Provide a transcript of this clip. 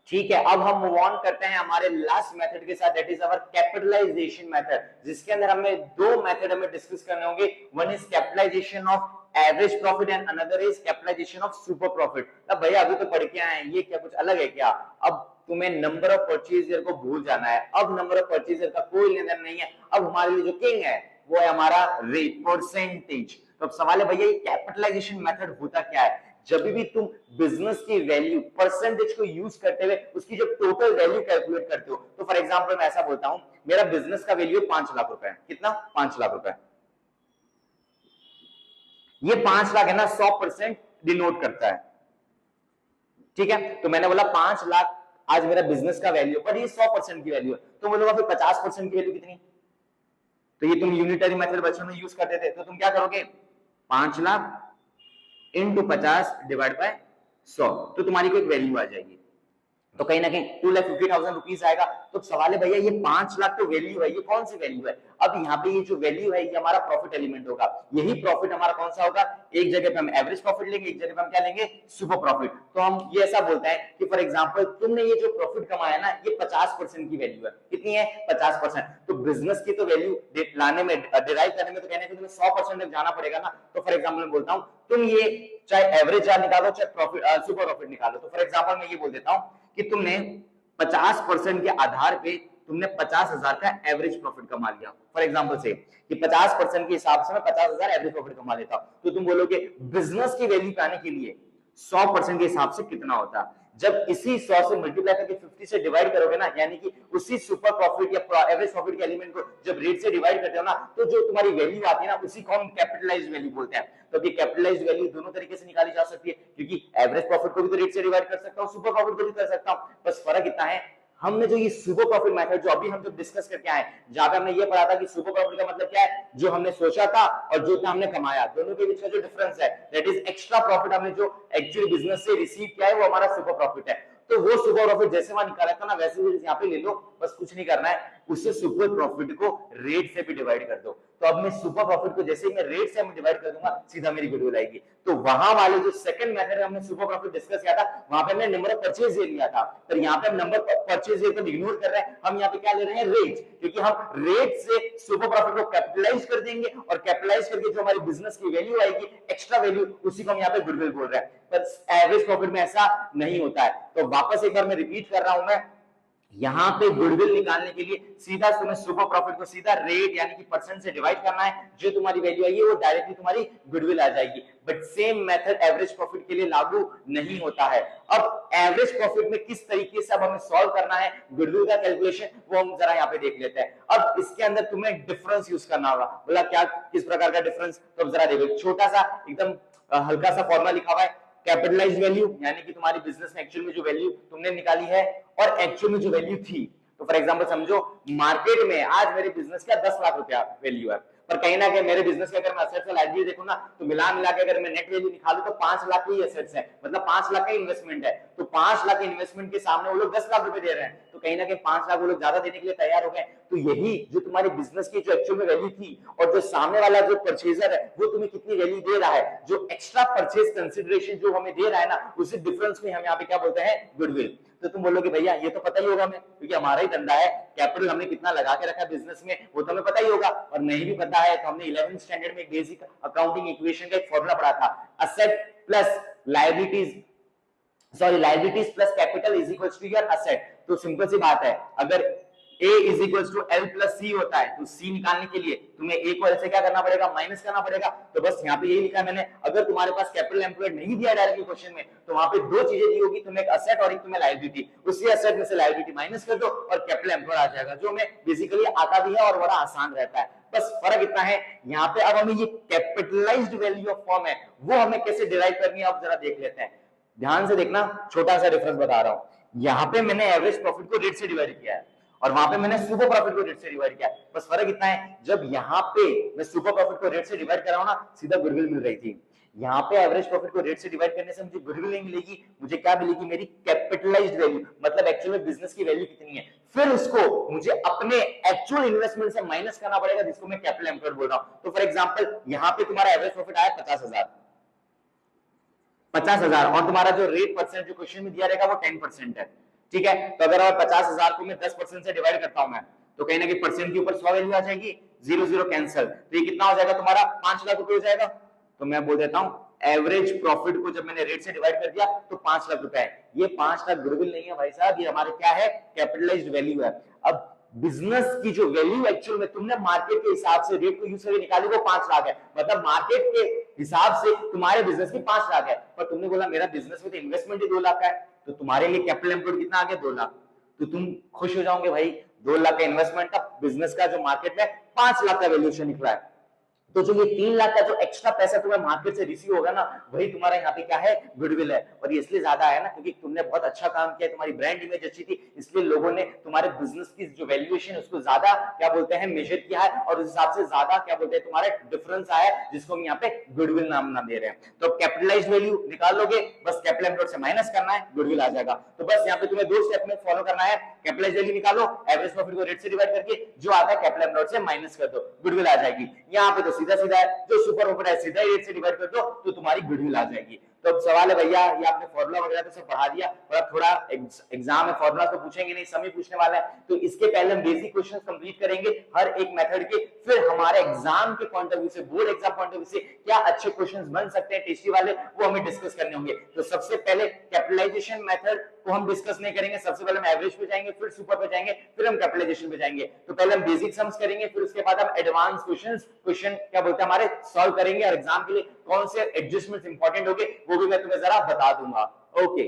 ठीक है, अब हम मूव ऑन करते हैं हमारे लास्ट मेथड के साथ, that is our capitalisation method, जिसके अंदर हमें दो मेथड हमें डिस्कस करने होंगे। One is capitalisation of average profit and another is capitalisation of super profit. अब भैया अभी तो पढ़ के आए हैं, ये क्या कुछ अलग है क्या? अब तुम्हें नंबर ऑफ परचेजर को भूल जाना है। अब नंबर ऑफ परचेजर का कोई लेना नहीं है। अब हमारे लिए जो किंग है वो है हमारा रेट, परसेंटेज। तो अब सवाल है भैया ये कैपिटलाइजेशन मेथड होता क्या है? जब भी तुम बिजनेस की वैल्यू परसेंटेज को यूज करते हुए उसकी जब टोटल वैल्यू कैलकुलेट करते हो, तो फॉर एग्जांपल मैं ऐसा बोलता हूं मेरा बिजनेस का वैल्यू 5 लाख रुपए है। कितना? 5 लाख रुपए। ये 5 लाख है ना 100% डिनोट करता है। ठीक है, तो मैंने बोला 5 लाख आज मेरा बिजनेस का वैल्यू, पर ये 100% की वैल्यू है। तो बोलूंगा फिर 50% की वैल्यू कितनी? तो ये तुम यूनिटरी मेथड बच्चों में यूज करते थे, तो तुम क्या करोगे? 5 लाख इंटू 50 डिवाइड बाय 100, तो तुम्हारी कोई वैल्यू आ जाएगी। तो कहीं ना कहीं 2,50,000 रुपीज आएगा। तो सवाल है भैया ये 5 लाख तो वैल्यू है, ये कौन सी वैल्यू है? अब यहाँ पे ये जो वैल्यू है ये हमारा प्रॉफिट एलिमेंट होगा। यही प्रॉफिट हमारा कौन सा होगा? एक जगह पे हम एवरेज प्रॉफिट लेंगे, एक जगह पे हम क्या लेंगे? Super profit. तो हम ये ऐसा बोलते हैं कि फॉर एग्जांपल तुमने ये जो प्रॉफिट कमाया ना, ये 50% की वैल्यू है। कितनी है? 50%। तो बिजनेस की तो वैल्यू लाने में, डिराइव करने में तो कहने के तुम्हें 100% तक जाना पड़ेगा ना। तो फॉर एग्जाम्पल मैं बोलता हूँ तुम ये चाहे एवरेज निकालो चाहे प्रॉफिट सुपर प्रॉफिट निकालो। तो फॉर एग्जाम्पल मैं ये बोल देता हूँ कि तुमने 50% के आधार पे तुमने 50,000 का एवरेज प्रॉफिट कमा लिया। फॉर एग्जांपल से कि 50% के हिसाब से मैं 50,000 एवरेज प्रॉफिट कमा लेता हूं, तो तुम बोलोगे बिजनेस की वैल्यू पाने के लिए 100% के हिसाब से कितना होता? जब इसी 100 से मल्टीप्लाई करके 50 से डिवाइड करोगे ना, यानी कि उसी सुपर प्रॉफिट या एवरेज प्रॉफिट के एलिमेंट को जब रेट से डिवाइड करते हो ना, तो जो तुम्हारी वैल्यू आती है ना, उसी को हम कैपिटलाइज्ड वैल्यू बोलते हैं। तो कि कैपिटलाइज्ड वैल्यू दोनों तरीके से निकाली जा सकती है, क्योंकि एवरेज प्रॉफिट को भी तो रेट से डिवाइड कर सकता हूं, सुपर प्रॉफिट को भी कर सकता हूं। बस फर्क इतना है, हमने जो ये सुपर प्रॉफिट मेथड जो अभी हम जो डिस्कस करके आए, जहां पे हमने ये पढ़ा था कि सुपर प्रॉफिट का मतलब क्या है? जो हमने सोचा था और जो हमने कमाया, दोनों के बीच का जो डिफरेंस है, दैट इज एक्स्ट्रा प्रॉफिट हमने जो एक्चुअली बिजनेस से रिसीव किया है, वो हमारा सुपर प्रॉफिट है। तो वो सुपर प्रॉफिट जैसे वहां निकाला था ना, वैसे ही यहाँ पे ले लो, बस कुछ नहीं करना है, उससे सुपर प्रॉफिट को रेट से भी डिवाइड कर दो। तो अब मैं सुपर प्रॉफिट को जैसे ही मैं रेट से डिवाइड कर दूंगा, सीधा मेरी गुडविल आएगी। तो वहां वाले जो सेकंड मेथड हमने सुपर प्रॉफिट डिस्कस किया था, वहां पे हमने नंबर ऑफ परचेज ले लिया था, पर यहाँ पे हम नंबर परचेज को इग्नोर कर रहे हैं। हम यहाँ पे क्या ले रहे हैं? रेट, क्योंकि हम रेट से सुपर प्रॉफिट को कैपिटलाइज कर देंगे और कैपिटलाइज करके जो हमारी बिजनेस की वैल्यू आएगी, एक्स्ट्रा वैल्यू, उसी को हम यहाँ पे गुडविल बोल रहे हैं। पर एवरेज प्रॉफिट में ऐसा नहीं होता है। तो वापस एक बार मैं रिपीट कर रहा हूं, मैं यहां पे गुडविल निकालने के लिए सीधा तुम्हें सुपर प्रॉफिट को सीधा रेट यानी कि परसेंट से डिवाइड करना है, जो तुम्हारी वैल्यू आएगी वो डायरेक्टली तुम्हारी गुडविल आ जाएगी। But same method average profit के लिए लागू नहीं होता है। अब एवरेज प्रॉफिट में किस तरीके से अब हमें सॉल्व करना है गुडविल का कैलकुलेशन, वो हम जरा यहाँ पे देख लेते हैं। अब इसके अंदर तुम्हें डिफरेंस यूज करना होगा। बोला क्या, किस प्रकार का डिफरेंस? तो अब जरा देखो, छोटा सा एकदम हल्का सा फॉर्मूला लिखा हुआ है, कैपिटलाइज्ड वैल्यू यानी कि तुम्हारी बिजनेस में एक्चुअल में जो वैल्यू तुमने निकाली है और एक्चुअल में जो वैल्यू थी। तो फॉर एग्जांपल समझो मार्केट में आज मेरे बिजनेस का 10 लाख रुपया वैल्यू है, पर कहीं ना कहीं मेरे बिजनेस के अगर मैं असेट्स और लायबिलिटी देखूं ना, तो मिला मिला के अगर मैं नेट वैल्यू निकालूं तो 5 लाख की असेट्स है, मतलब 5 लाख का इन्वेस्टमेंट है। तो 5 लाख इन्वेस्टमेंट के सामने वो लोग 10 लाख रुपए दे रहे हैं, तो कहीं ना कहीं 5 लाख वो लोग ज्यादा देने के लिए तैयार हो गए। तो यही जो तुम्हारी बिजनेस की जो एक्चुअल में वैल्यू थी और जो सामने वाला जो परचेजर है वो तुम्हें कितनी वैल्यू दे रहा है, जो एक्स्ट्रा परचेज कंसिडरेशन जो हमें दे रहा है ना, उसी डिफरेंस में हम यहाँ पे क्या बोलते हैं? गुडविल। तो तुम बोलोगे भैया ये तो पता ही होगा हमें, क्योंकि हमारा ही धंधा है, कैपिटल हमने कितना लगा के रखा है बिजनेस में वो तो हमें पता ही होगा। और नहीं भी पता है तो हमने 11th स्टैंडर्ड में एक बेसिक अकाउंटिंग इक्वेशन का एक फॉर्मूला पढ़ा था, asset plus liabilities, sorry liabilities plus capital is equal to your asset. तो सिंपल सी बात है, अगर A is equal to L plus C होता है, तो C निकालने के लिए तुम्हें A को L से क्या करना पड़ेगा? माइनस करना पड़ेगा। तो बस यहाँ पे यही लिखा है मैंने, अगर तुम्हारे पास कैपिटल एम्प्लॉयड नहीं दिया डायरेक्टली क्वेश्चन में, तो वहां पे दो चीजें दी होगी, तुम्हें एक असेट और एक तुम्हें लायबिलिटी, उसी असेट में से लायबिलिटी माइनस कर दो और कैपिटल एम्प्लॉयड आ जाएगा, जो हमें बेसिकली आता भी है और बड़ा आसान रहता है। बस फर्क इतना है यहाँ पे, अब हमें ये कैपिटलाइज्ड वैल्यू ऑफ फॉर्म है वो हमें कैसे डिराइव करनी है, अब जरा देख लेते हैं। ध्यान से देखना, छोटा सा डिफरेंस बता रहा हूं। यहाँ पे मैंने एवरेज प्रॉफिट को रेट से डिवाइड किया है और वहां पे मैंने सुपर प्रॉफिट को रेट से डिवाइड किया। बस फर्क इतना है, जब यहाँ पे मैं सुपर प्रॉफिट को रेट से डिवाइड कर रहा हूं ना, सीधा गुडविल मिल रही थी। यहाँ पे एवरेज प्रॉफिट को रेट से डिवाइड करने से मुझे गुडविल नहीं मिलेगी, मुझे क्या मिलेगी? मेरी कैपिटलाइज्ड वैल्यू, मतलब एक्चुअल में बिजनेस की वैल्यू कितनी है, फिर उसको मुझे अपने एक्चुअल इन्वेस्टमेंट से माइनस करना पड़ेगा, जिसको मैं कैपिटल एम्प्लॉयड बोल रहा हूं। तो फॉर एग्जांपल यहाँ पे तुम्हारा एवरेज प्रॉफिट आया 50,000 और तुम्हारा जो रेट परसेंट जो क्वेश्चन में दिया रहेगा वो 10% है। ठीक है, तो अगर 50,000 को मैं 10% से डिवाइड करता हूं मैं, तो कहीं ना कहीं परसेंट के ऊपर 100 वैल्यू आ जाएगी, 0 कैंसिल, तो ये कितना हो जाएगा तुम्हारा 5 लाख रुपए हो जाएगा। तो मैं बोल देता हूं एवरेज प्रॉफिट को जब मैंने रेट से डिवाइड कर दिया तो 5 लाख रुपए है। ये 5 लाख गुडविल नहीं है भाई साहब, ये हमारे क्या है, कैपिटलाइज्ड वैल्यू है। अब बिजनेस की जो वैल्यू एक्चुअल में तुमने मार्केट के हिसाब से रेट को यूज करके निकाली वो 5 लाख है, मतलब मार्केट के हिसाब से तुम्हारे बिजनेस की 5 लाख है, पर तुमने बोला मेरा बिजनेस में तो इन्वेस्टमेंट ही 2 लाख का है, तो तुम्हारे लिए कैपिटल एम्प्लॉयड कितना आ गया, 2 लाख। तो तुम खुश हो जाओगे भाई, 2 लाख का इन्वेस्टमेंट का बिजनेस का जो मार्केट में 5 लाख का वैल्यूएशन निकला है। तो जो ये 3 लाख का जो एक्स्ट्रा पैसा तुम्हें मार्केट से रिसीव होगा ना, वही तुम्हारा यहाँ पे क्या है, गुडविल है। और ये इसलिए ज्यादा है ना क्योंकि तुमने बहुत अच्छा काम किया, तुम्हारी ब्रांड इमेज अच्छी थी, इसलिए लोगों ने तुम्हारे बिजनेस की जो वैल्यूएशन है उसको ज्यादा क्या बोलते हैं मेजर किया है, और उस हिसाब से ज्यादा क्या बोलते हैं तुम्हारा डिफरेंस आया है, जिसको हम यहाँ पे गुडविल नाम ना दे रहे हैं। तो कैपिटलाइज्ड वैल्यू निकाल लोगे, बस कैपिटल एम्प्लॉयड से माइनस करना है, गुडविल आ जाएगा। तो बस यहाँ पे तुम्हें 2 स्टेप में फॉलो करना है, कैपिटलाइज्ड वैल्यू निकालो, एवरेज प्रॉफिट को रेट से डिवाइड करके जो आता है कैपिटल एम्प्लॉयड से माइनस कर दो, गुडविल आ जाएगी। यहाँ पे तो सीधा सीधा है, जो सुपर प्रॉफिट है सीधा रेट से डिवाइड कर दो तो तुम्हारी गुडविल आ जाएगी। तो अब सवाल है भैया, ये आपने फॉर्मूला वगैरह तो सब पढ़ा दिया, और थोड़ा एग्जाम में फॉर्मूला तो पूछेंगे नहीं, समय पूछने वाला है, तो इसके पहले हम बेसिक क्वेश्चंस कंप्लीट करेंगे हर एक मेथड के, फिर हमारे एग्जाम के पॉइंट ऑफ व्यू से, board exam point of view से क्या अच्छे क्वेश्चंस बन सकते हैं टेस्टी वाले, वो हमें डिस्कस करने होंगे। तो सबसे पहले कैपिटलाइजेशन मेथड को हम डिस्कस नहीं करेंगे, सबसे पहले हम एवरेज पे जाएंगे, फिर सुपर पे जाएंगे, फिर हम कैपिटलाइजेशन पे जाएंगे। तो पहले हम बेसिक सम्स करेंगे, फिर उसके बाद हम एडवांस क्वेश्चन क्या बोलते हैं हमारे सॉल्व करेंगे, और एग्जाम के लिए कौन से एडजस्टमेंट्स इंपॉर्टेंट होंगे वो भी मैं तुम्हें जरा बता दूंगा। ओके